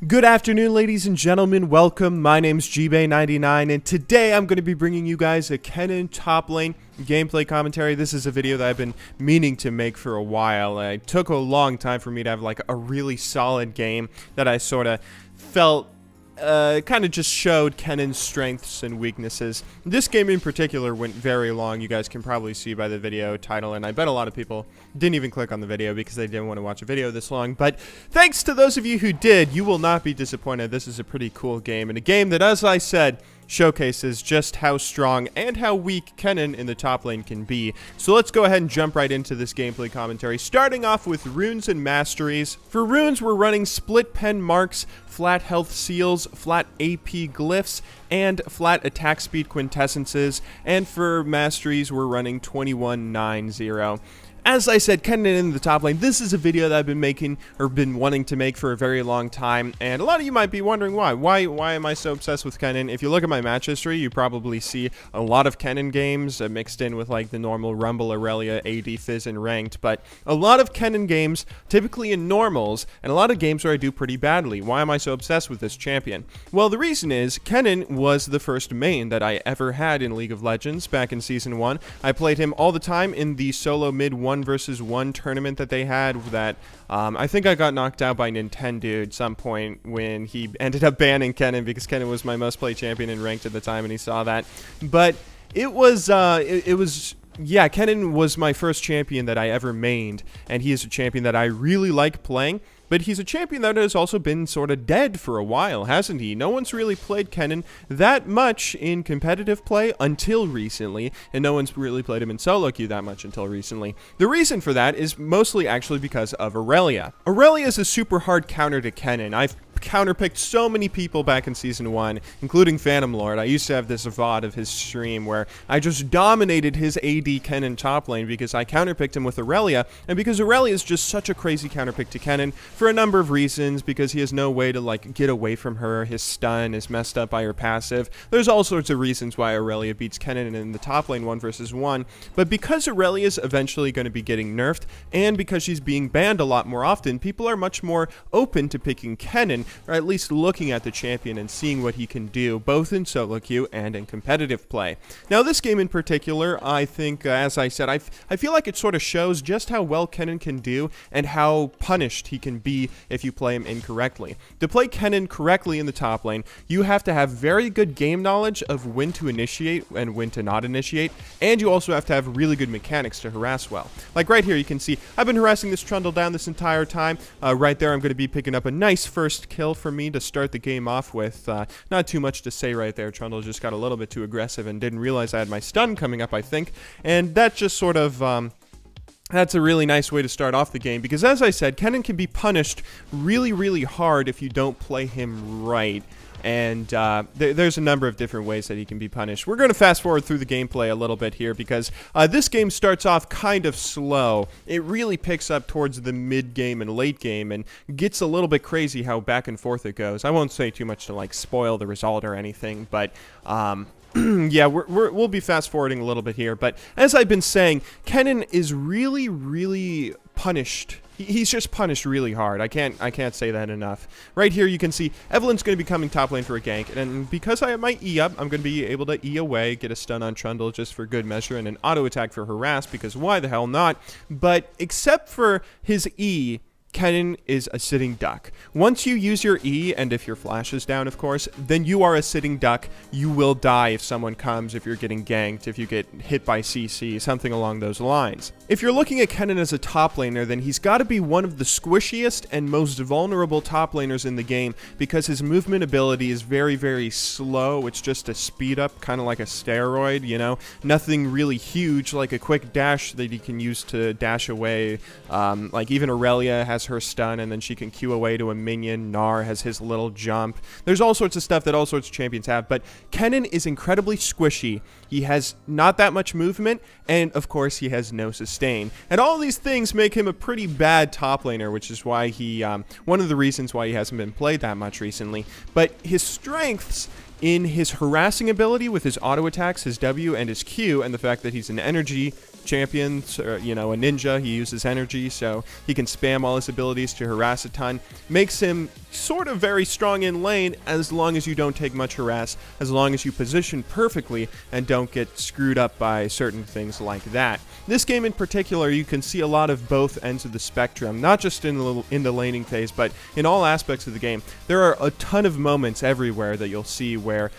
Good afternoon, ladies and gentlemen. Welcome. My name's GBay99, and today I'm going to be bringing you guys a Kennen top lane gameplay commentary. This is a video that I've been meaning to make for a while. It took a long time for me to have like a really solid game that I sort of felt kind of just showed Kennen's strengths and weaknesses. This game in particular went very long. You guys can probably see by the video title, and I bet a lot of people didn't even click on the video because they didn't want to watch a video this long. But thanks to those of you who did, you will not be disappointed. This is a pretty cool game, and a game that, as I said, showcases just how strong and how weak Kennen in the top lane can be. So let's go ahead and jump right into this gameplay commentary, starting off with runes and masteries. For runes, we're running split pen marks, flat health seals, flat AP glyphs, and flat attack speed quintessences. And for masteries, we're running 2190. As I said, Kennen in the top lane, this is a video that I've been making, or been wanting to make for a very long time, and a lot of you might be wondering why. Why am I so obsessed with Kennen? If you look at my match history, you probably see a lot of Kennen games mixed in with like the normal Rumble, Aurelia, AD, Fizz, and Ranked, but a lot of Kennen games, typically in normals, and a lot of games where I do pretty badly. Why am I so obsessed with this champion? Well, the reason is, Kennen was the first main that I ever had in League of Legends back in Season 1. I played him all the time in the solo mid 1v1 tournament that they had that I think I got knocked out by Nintendo at some point when he ended up banning Kennen because Kennen was my most played champion in Ranked at the time, and he saw that. But it was yeah, Kennen was my first champion that I ever mained, and he is a champion that I really like playing. But he's a champion that has also been sort of dead for a while, hasn't he? No one's really played Kennen that much in competitive play until recently, and no one's really played him in solo queue that much until recently. The reason for that is mostly actually because of Aurelia. Aurelia is a super hard counter to Kennen. I've counterpicked so many people back in Season 1, including Phantom Lord. I used to have this VOD of his stream where I just dominated his AD Kennen top lane because I counterpicked him with Aurelia, and because Aurelia is just such a crazy counterpick to Kennen for a number of reasons, because he has no way to like get away from her, his stun is messed up by her passive. There's all sorts of reasons why Aurelia beats Kennen in the top lane 1v1, but because Aurelia is eventually going to be getting nerfed, and because she's being banned a lot more often, people are much more open to picking Kennen, or at least looking at the champion and seeing what he can do, both in solo queue and in competitive play. Now, this game in particular, I think, as I said, I feel like it sort of shows just how well Kennen can do and how punished he can be if you play him incorrectly. To play Kennen correctly in the top lane, you have to have very good game knowledge of when to initiate and when to not initiate, and you also have to have really good mechanics to harass well. Like right here, you can see I've been harassing this Trundle down this entire time. Right there, I'm going to be picking up a nice first kill for me to start the game off with. Not too much to say right there. Trundle just got a little bit too aggressive and didn't realize I had my stun coming up, I think, and that just sort of that's a really nice way to start off the game, because as I said, Kennen can be punished really, really hard if you don't play him right. And there's a number of different ways that he can be punished. We're going to fast forward through the gameplay a little bit here, because this game starts off kind of slow. It really picks up towards the mid game and late game and gets a little bit crazy how back and forth it goes. I won't say too much to like spoil the result or anything, but yeah, we'll be fast forwarding a little bit here. But as I've been saying, Kennen is really, really punished. He's just punished really hard. I can't say that enough. Right here, you can see Evelyn's going to be coming top lane for a gank, and because I have my E up, I'm going to be able to E away, get a stun on Trundle just for good measure, and an auto attack for harass, because why the hell not? But except for his E, Kennen is a sitting duck. Once you use your E, and if your flash is down, of course, then you are a sitting duck. You will die if someone comes, if you're getting ganked, if you get hit by CC, something along those lines. If you're looking at Kennen as a top laner, then he's got to be one of the squishiest and most vulnerable top laners in the game, because his movement ability is very, very slow. It's just a speed up, kind of like a steroid, you know? Nothing really huge, like a quick dash that he can use to dash away. Like even Aurelia has her stun, and then she can Q away to a minion. Gnar has his little jump. There's all sorts of stuff that all sorts of champions have, but Kennen is incredibly squishy. He has not that much movement, and of course he has no sustain. And all these things make him a pretty bad top laner, which is why he, one of the reasons why he hasn't been played that much recently. But his strengths in his harassing ability with his auto attacks, his W, and his Q, and the fact that he's an energy champions, you know, a ninja. He uses energy, so he can spam all his abilities to harass a ton. Makes him sort of very strong in lane as long as you don't take much harass, as long as you position perfectly and don't get screwed up by certain things like that. This game in particular, you can see a lot of both ends of the spectrum, not just in the laning phase, but in all aspects of the game. There are a ton of moments everywhere that you'll see where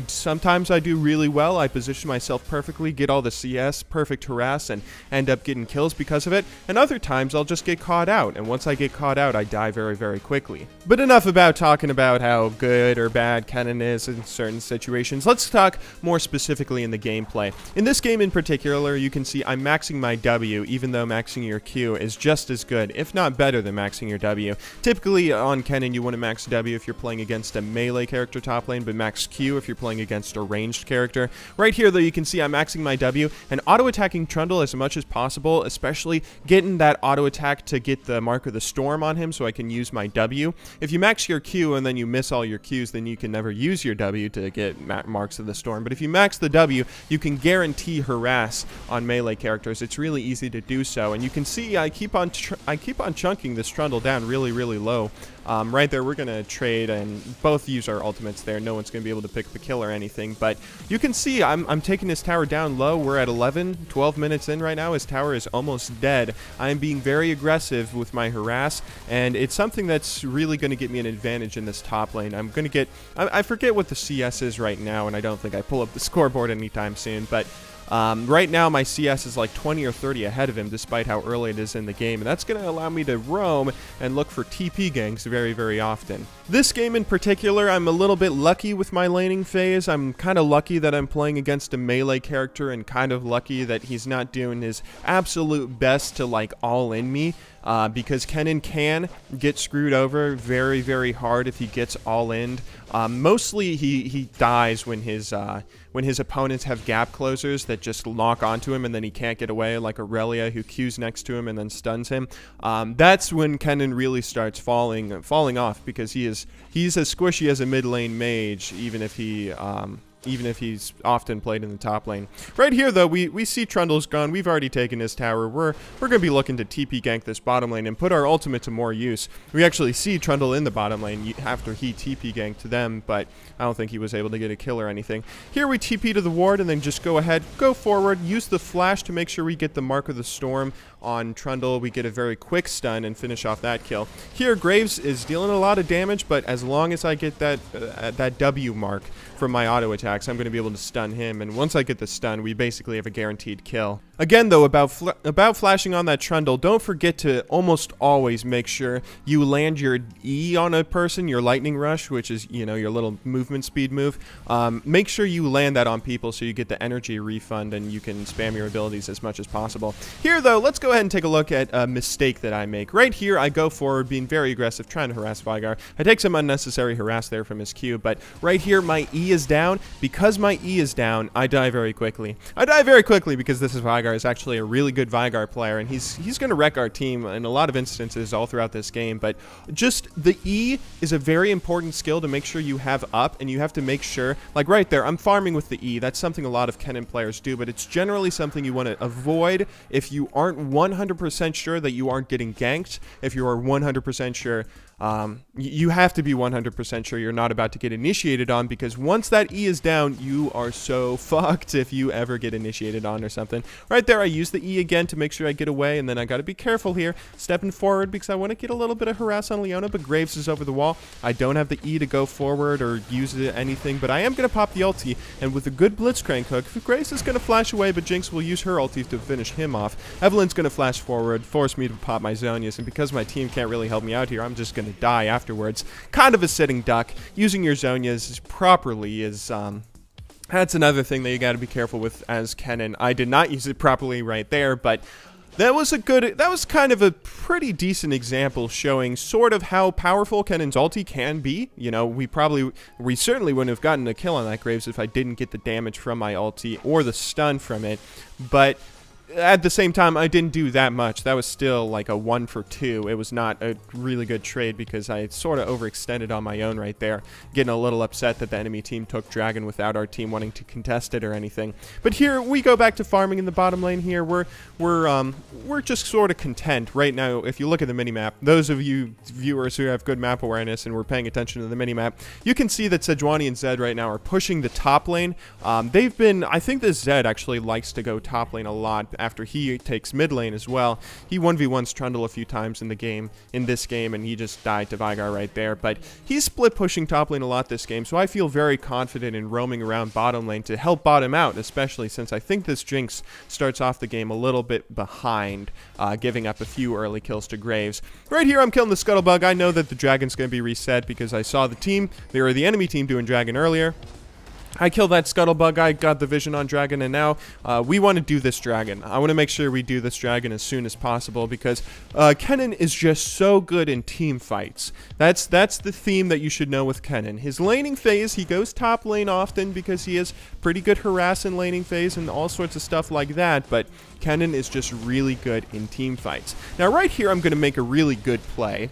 sometimes I do really well, I position myself perfectly, get all the CS, perfect harass, and end up getting kills because of it, and other times I'll just get caught out, and once I get caught out, I die very, very quickly. But enough about talking about how good or bad Kenan is in certain situations. Let's talk more specifically in the gameplay. In this game in particular, you can see I'm maxing my W, even though maxing your Q is just as good, if not better than maxing your W. Typically on Kenan, you want to max W if you're playing against a melee character top lane, but max Q if you're playing against a ranged character. Right here, though, you can see I'm maxing my W and auto-attacking Trundle as much as possible, especially getting that auto-attack to get the Mark of the Storm on him so I can use my W. If you max your Q and then you miss all your Qs, then you can never use your W to get Marks of the Storm. But if you max the W, you can guarantee harass on melee characters. It's really easy to do so, and you can see I keep on chunking this Trundle down really, really low. Right there, we're gonna trade and both use our ultimates there. No one's gonna be able to pick the kill or anything, but you can see I'm taking his tower down low. We're at 12 minutes in right now. His tower is almost dead. I'm being very aggressive with my harass, and it's something that's really gonna get me an advantage in this top lane. I'm gonna get, I forget what the CS is right now, and I don't think I pull up the scoreboard anytime soon, but right now my CS is like 20 or 30 ahead of him despite how early it is in the game, and that's going to allow me to roam and look for TP ganks very, very often. This game in particular, I'm a little bit lucky with my laning phase. I'm kind of lucky that I'm playing against a melee character and kind of lucky that he's not doing his absolute best to like all in me. Because Kenan can get screwed over very, very hard if he gets all-in. Mostly he dies when his opponents have gap closers that just lock onto him and then he can't get away, like Aurelia who Qs next to him and then stuns him. That's when Kenan really starts falling off, because he's as squishy as a mid lane mage, even if he's often played in the top lane. Right here, though, we see Trundle's gone. We've already taken his tower. We're going to be looking to TP gank this bottom lane and put our ultimate to more use. We actually see Trundle in the bottom lane after he TP ganked them, but I don't think he was able to get a kill or anything. Here we TP to the ward and then just go ahead, go forward, use the flash to make sure we get the Mark of the Storm on Trundle. We get a very quick stun and finish off that kill. Here, Graves is dealing a lot of damage, but as long as I get that W mark from my auto attacks, I'm going to be able to stun him, and once I get the stun, we basically have a guaranteed kill. Again, though, about flashing on that Trundle, don't forget to almost always make sure you land your E on a person, your lightning rush, which is, you know, your little movement speed move. Make sure you land that on people so you get the energy refund and you can spam your abilities as much as possible. Here, though, let's go ahead and take a look at a mistake that I make. Right here, I go forward, being very aggressive, trying to harass Veigar. I take some unnecessary harass there from his Q, but right here, my E is down. Because my E is down, I die very quickly. I die very quickly because this is Veigar is actually a really good Veigar player, and he's going to wreck our team in a lot of instances all throughout this game, but just the E is a very important skill to make sure you have up, and you have to make sure, like right there, I'm farming with the E. That's something a lot of Kennen players do, but it's generally something you want to avoid if you aren't 100% sure that you aren't getting ganked. If you are 100% sure, you have to be 100% sure you're not about to get initiated on, because once that E is down, you are so fucked if you ever get initiated on or something. Right there, I use the E again to make sure I get away, and then I got to be careful here, stepping forward because I want to get a little bit of harass on Leona, but Graves is over the wall. I don't have the E to go forward or use anything, but I am going to pop the ulti, and with a good Blitzcrank hook, Graves is going to flash away, but Jinx will use her ulti to finish him off. Evelyn's going to flash forward, force me to pop my Zonias, and because my team can't really help me out here, I'm just going to die afterwards. Kind of a sitting duck. Using your Zonias properly is that's another thing that you got to be careful with as Kennen. I did not use it properly right there, but that was kind of a pretty decent example showing sort of how powerful Kennen's ulti can be. You know, we certainly wouldn't have gotten a kill on that Graves if I didn't get the damage from my ulti or the stun from it, but at the same time, I didn't do that much. That was still like a 1 for 2. It was not a really good trade because I sort of overextended on my own right there, getting a little upset that the enemy team took Dragon without our team wanting to contest it or anything. But here we go back to farming in the bottom lane. Here we're just sort of content right now. If you look at the minimap, those of you viewers who have good map awareness and were paying attention to the minimap, you can see that Sejuani and Zed right now are pushing the top lane. They've been, I think this Zed actually likes to go top lane a lot after he takes mid lane as well. He 1v1's Trundle a few times in this game, and he just died to Veigar right there. But he's split pushing top lane a lot this game, so I feel very confident in roaming around bottom lane to help bottom out, especially since I think this Jinx starts off the game a little bit behind, giving up a few early kills to Graves. Right here, I'm killing the Scuttlebug. I know that the Dragon's going to be reset because I saw the enemy team doing Dragon earlier. I killed that Scuttlebug, I got the vision on Dragon, and now we want to do this Dragon. I want to make sure we do this Dragon as soon as possible because Kennen is just so good in team fights. That's the theme that you should know with Kennen. His laning phase, he goes top lane often because he has pretty good harass in laning phase and all sorts of stuff like that, but Kennen is just really good in team fights. Now right here I'm going to make a really good play.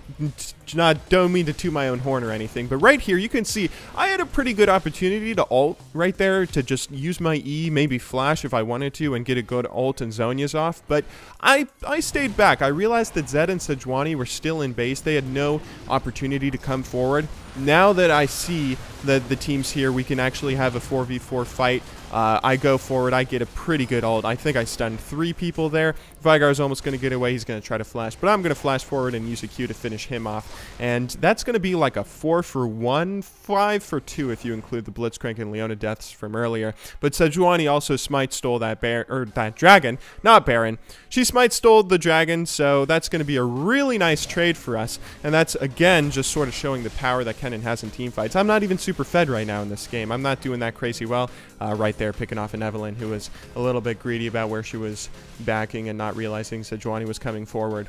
Don't mean to toot my own horn or anything, but right here you can see I had a pretty good opportunity to ult right there, to just use my E, maybe flash if I wanted to, and get a good ult and Zhonya's off, but I stayed back. I realized that Zed and Sejuani were still in base. They had no opportunity to come forward. Now that I see that the teams here, we can actually have a 4v4 fight. I go forward, I get a pretty good ult. I think I stunned 3 people there. Veigar's almost going to get away. He's going to try to flash, but I'm going to flash forward and use a Q to finish him off. And that's going to be like a 4 for 1, 5 for 2 if you include the Blitzcrank and Leona deaths from earlier. But Sejuani also smite stole that dragon, not Baron. She smite stole the dragon, so that's going to be a really nice trade for us. And that's, again, just sort of showing the power that Kennen has in team fights. I'm not even super fed right now in this game. I'm not doing that crazy well. Right there, picking off an Evelyn who was a little bit greedy about where she was backing and not realizing Sejuani was coming forward.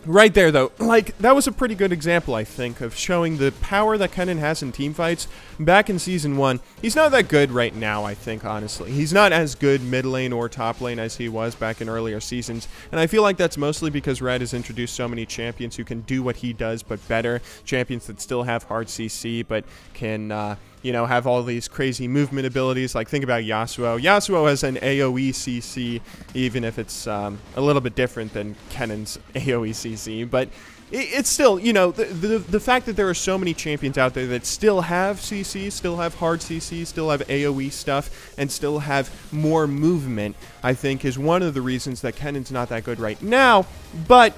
Right there, though, like, that was a pretty good example, I think, of showing the power that Kennen has in team fights. Back in Season 1, he's not that good right now, I think, honestly. He's not as good mid lane or top lane as he was back in earlier seasons, and I feel like that's mostly because Red has introduced so many champions who can do what he does, but better. Champions that still have hard CC, but can, you know, have all these crazy movement abilities. Like, think about Yasuo. Yasuo has an AoE CC, even if it's a little bit different than Kennen's AoE CC, but it's still, you know, the fact that there are so many champions out there that still have CC, still have hard CC, still have AoE stuff, and still have more movement, I think is one of the reasons that Kennen's not that good right now. But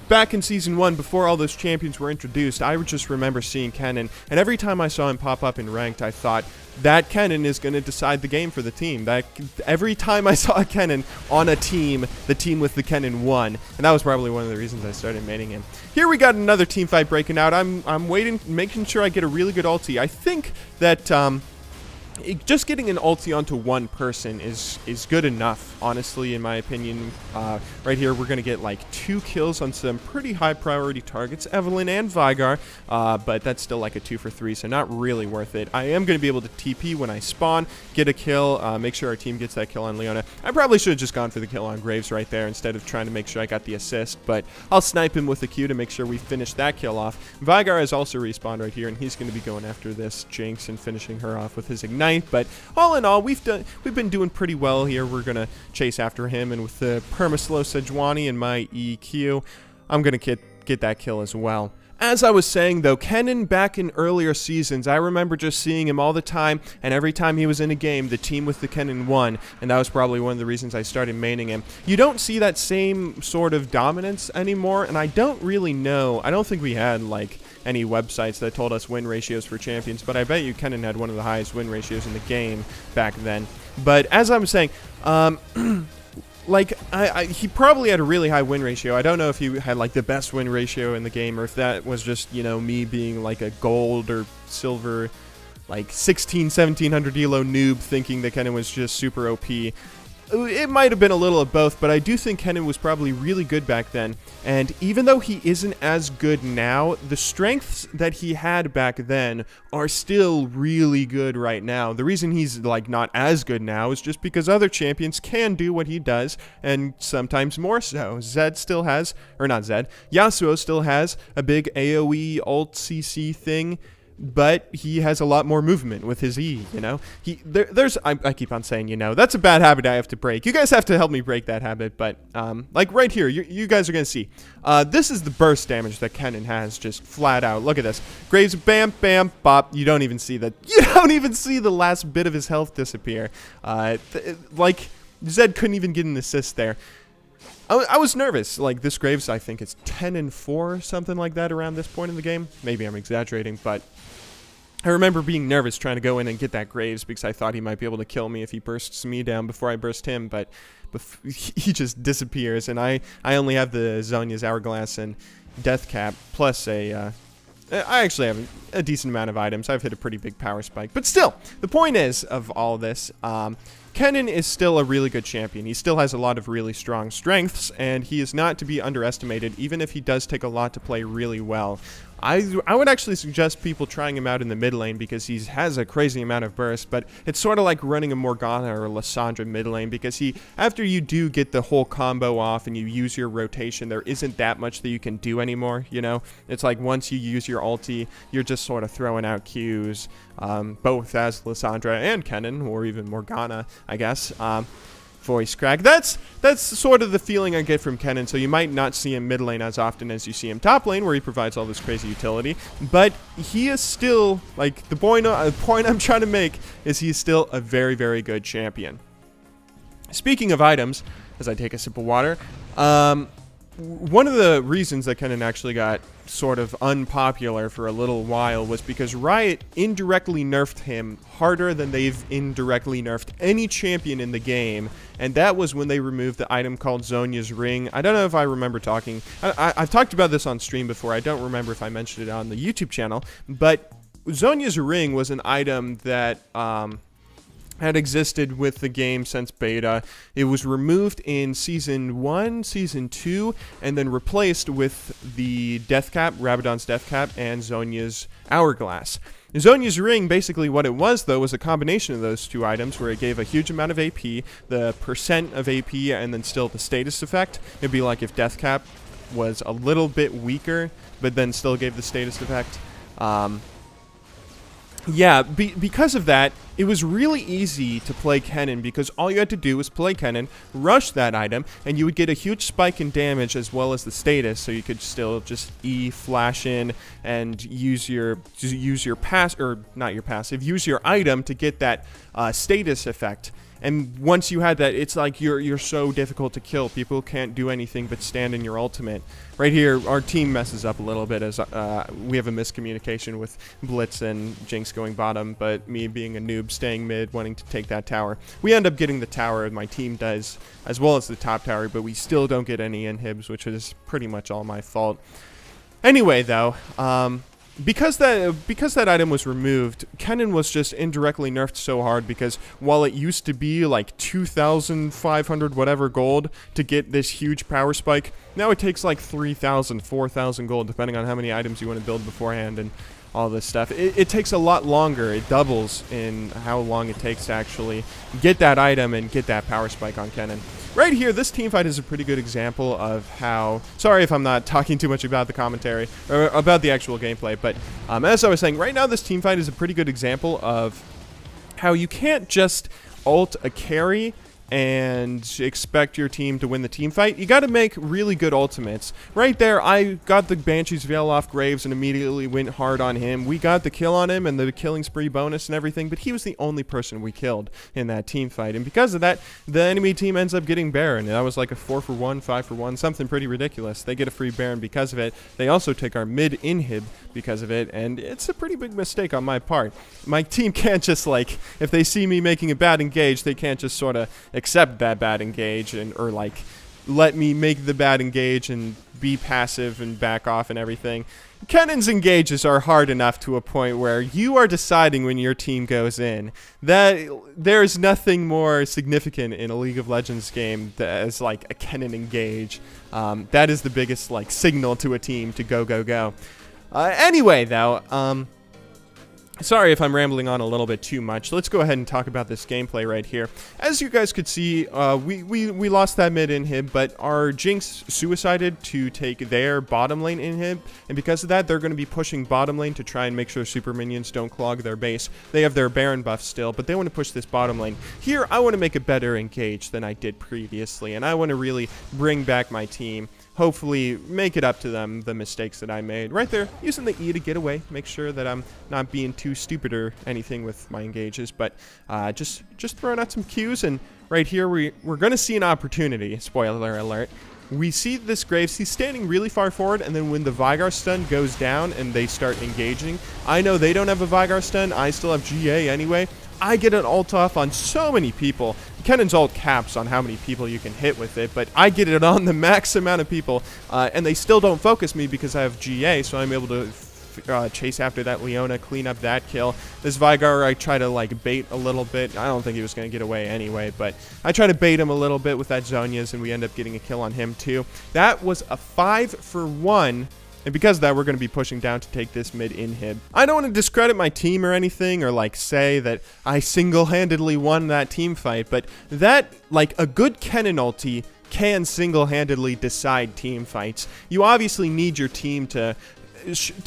back in Season 1, before all those champions were introduced, I just remember seeing Kennen, and every time I saw him pop up in Ranked, I thought, that Kennen is going to decide the game for the team. That every time I saw Kennen on a team, the team with the Kennen won, and that was probably one of the reasons I started maining him. Here we got another team fight breaking out. I'm waiting, making sure I get a really good ulti. I think that just getting an ulti onto one person is good enough, honestly, in my opinion. Right here, we're going to get like 2 kills on some pretty high priority targets, Evelyn and Veigar, but that's still like a 2 for 3, so not really worth it. I am going to be able to TP when I spawn, get a kill, make sure our team gets that kill on Leona. I probably should have just gone for the kill on Graves right there instead of trying to make sure I got the assist, but I'll snipe him with a Q to make sure we finish that kill off. Veigar has also respawned right here, and he's going to be going after this Jinx and finishing her off with his Ignite. But all in all, we've been doing pretty well here. We're gonna chase after him, and with the perma-slow Sejuani and my EQ, I'm gonna get that kill as well. As I was saying, though, Kennen back in earlier seasons, I remember just seeing him all the time, and every time he was in a game, the team with the Kennen won, and that was probably one of the reasons I started maining him. You don't see that same sort of dominance anymore, and I don't really know. I don't think we had, like, any websites that told us win ratios for champions, but I bet you Kennen had one of the highest win ratios in the game back then. But as I was saying, like, he probably had a really high win ratio. I don't know if he had, like, the best win ratio in the game, or if that was just, you know, me being, like, a gold or silver, like, 1700 elo noob thinking that Kennen was just super OP. it might have been a little of both, but I do think Kennen was probably really good back then. And even though he isn't as good now, the strengths that he had back then are still really good right now. The reason he's like not as good now is just because other champions can do what he does, and sometimes more so. Zed still has, or not Zed, Yasuo still has a big AoE ult CC thing, but he has a lot more movement with his E, you know? I keep on saying, you know, that's a bad habit I have to break. You guys have to help me break that habit, but, like right here, you guys are gonna see. This is the burst damage that Kennen has, just flat out. Look at this. Graves, bam, bam, bop. You don't even see that. You don't even see the last bit of his health disappear. Like, Zed couldn't even get an assist there. I was nervous. Like, this Graves, I think it's 10-4, something like that around this point in the game. Maybe I'm exaggerating, but I remember being nervous trying to go in and get that Graves because I thought he might be able to kill me if he bursts me down before I burst him, but he just disappears, and I only have the Zhonya's Hourglass and Death Cap, plus I actually have a decent amount of items. I've hit a pretty big power spike. But still, the point is of all this, Kennen is still a really good champion. He still has a lot of really strong strengths, and he is not to be underestimated, even if he does take a lot to play really well. I would actually suggest people trying him out in the mid lane because he has a crazy amount of burst, but it's sort of like running a Morgana or a Lissandra mid lane because after you do get the whole combo off and you use your rotation, there isn't that much that you can do anymore, you know? It's like once you use your ulti, you're just sort of throwing out Qs, both as Lissandra and Kennen, or even Morgana, I guess. Voice crack. That's sort of the feeling I get from Kennen, so you might not see him mid lane as often as you see him top lane, where he provides all this crazy utility, but he is still, like, the point I'm trying to make is he's still a very, very good champion. Speaking of items, as I take a sip of water, one of the reasons that Kennen actually got sort of unpopular for a little while was because Riot indirectly nerfed him harder than they've indirectly nerfed any champion in the game, and that was when they removed the item called Zhonya's Ring. I don't know if I remember talking. I've talked about this on stream before. I don't remember if I mentioned it on the YouTube channel, but Zhonya's Ring was an item that had existed with the game since beta. It was removed in Season 1, Season 2, and then replaced with the Death Cap, Rabadon's Death Cap, and Zhonya's Hourglass. Zhonya's Ring, basically what it was, though, was a combination of those two items where it gave a huge amount of AP, the percent of AP, and then still the status effect. It'd be like if Death Cap was a little bit weaker, but then still gave the status effect. Yeah, because of that, it was really easy to play Kennen because all you had to do was play Kennen, rush that item, and you would get a huge spike in damage as well as the status, so you could still just E flash in and use your pass, or not your passive, use your item to get that status effect. And once you had that, it's like you're so difficult to kill. People can't do anything but stand in your ultimate. Right here, our team messes up a little bit as we have a miscommunication with Blitz and Jinx going bottom, but me being a noob staying mid, wanting to take that tower. We end up getting the tower, my team does, as well as the top tower, but we still don't get any inhibs, which is pretty much all my fault. Anyway, though, because that item was removed, Kennen was just indirectly nerfed so hard because while it used to be like 2,500 whatever gold to get this huge power spike, now it takes like 3,000, 4,000 gold depending on how many items you want to build beforehand and all this stuff. It takes a lot longer. It doubles in how long it takes to actually get that item and get that power spike on Kennen. Right here, this teamfight is a pretty good example of how... Sorry if I'm not talking too much about the commentary, or about the actual gameplay, but as I was saying, right now this teamfight is a pretty good example of how you can't just ult a carry and expect your team to win the team fight. You got to make really good ultimates. Right there, I got the Banshee's Veil off Graves and immediately went hard on him. We got the kill on him and the killing spree bonus and everything, but he was the only person we killed in that team fight. And because of that, the enemy team ends up getting Baron. That was like a 4-for-1, 5-for-1, something pretty ridiculous. They get a free Baron because of it. They also take our mid inhib because of it, and it's a pretty big mistake on my part. My team can't just, like, if they see me making a bad engage, they can't just sort of accept that bad engage or like let me make the bad engage and be passive and back off and everything. Kennen's engages are hard enough to a point where you are deciding when your team goes in. That there's nothing more significant in a League of Legends game as like a Kennen engage. That is the biggest like signal to a team to go, go, go. Anyway, though, sorry if I'm rambling on a little bit too much. Let's go ahead and talk about this gameplay right here. As you guys could see, we lost that mid inhib, but our Jinx suicided to take their bottom lane inhib, and because of that, they're going to be pushing bottom lane to try and make sure super minions don't clog their base. They have their Baron buff still, but they want to push this bottom lane. Here, I want to make a better engage than I did previously, and I want to really bring back my team. Hopefully make it up to them, the mistakes that I made. Right there, using the E to get away, make sure that I'm not being too stupid or anything with my engages, but just throwing out some Qs, and right here we're going to see an opportunity, spoiler alert. We see this Graves, he's standing really far forward, and then when the Vigar stun goes down and they start engaging, I know they don't have a Vigar stun, I still have GA anyway, I get an ult off on so many people. Kennen's ult caps on how many people you can hit with it, but I get it on the max amount of people, and they still don't focus me because I have GA, so I'm able to chase after that Leona, clean up that kill. This Vigar, I try to like bait a little bit. I don't think he was going to get away anyway, but I try to bait him a little bit with that Zhonya's, and we end up getting a kill on him too. That was a 5-for-1. And because of that, we're going to be pushing down to take this mid inhib. I don't want to discredit my team or anything, or like say that I single-handedly won that team fight, but that, like a good Kennen ulti can single-handedly decide team fights. You obviously need your team to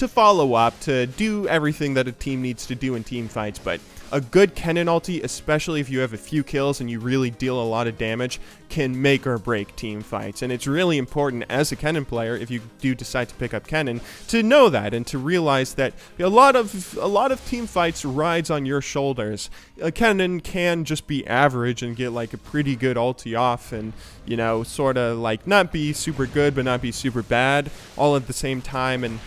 follow up, to do everything that a team needs to do in team fights, but a good Kennen ulti, especially if you have a few kills and you really deal a lot of damage, can make or break team fights. And it's really important as a Kennen player, if you do decide to pick up Kennen, to know that and to realize that a lot of team fights rides on your shoulders. A Kennen can just be average and get like a pretty good ulti off, and you know, sort of like not be super good but not be super bad all at the same time. And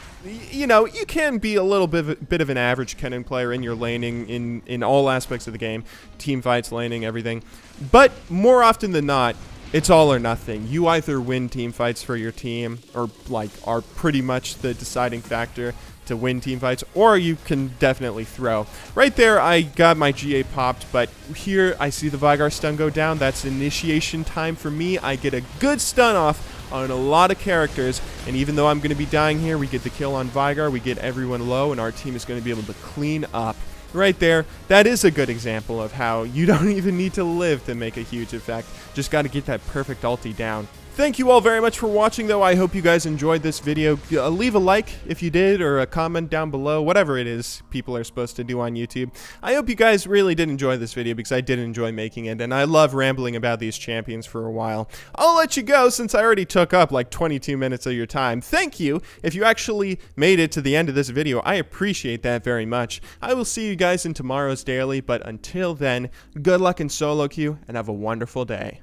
you know, you can be a little bit of an average Kennen player in your laning in all aspects of the game, team fights, laning, everything. But more often than not, it's all or nothing. You either win team fights for your team, or like are pretty much the deciding factor to win team fights, or you can definitely throw. Right there, I got my GA popped, but here I see the Vigar stun go down. That's initiation time for me. I get a good stun off on a lot of characters, and even though I'm going to be dying here, we get the kill on Vigar, we get everyone low, and our team is going to be able to clean up. Right there, that is a good example of how you don't even need to live to make a huge effect. Just got to get that perfect ulti down. Thank you all very much for watching, though. I hope you guys enjoyed this video. Leave a like if you did, or a comment down below, whatever it is people are supposed to do on YouTube. I hope you guys really did enjoy this video, because I did enjoy making it, and I love rambling about these champions for a while. I'll let you go since I already took up like 22 minutes of your time. Thank you if you actually made it to the end of this video. I appreciate that very much. I will see you guys in tomorrow's daily, but until then, good luck in solo queue, and have a wonderful day.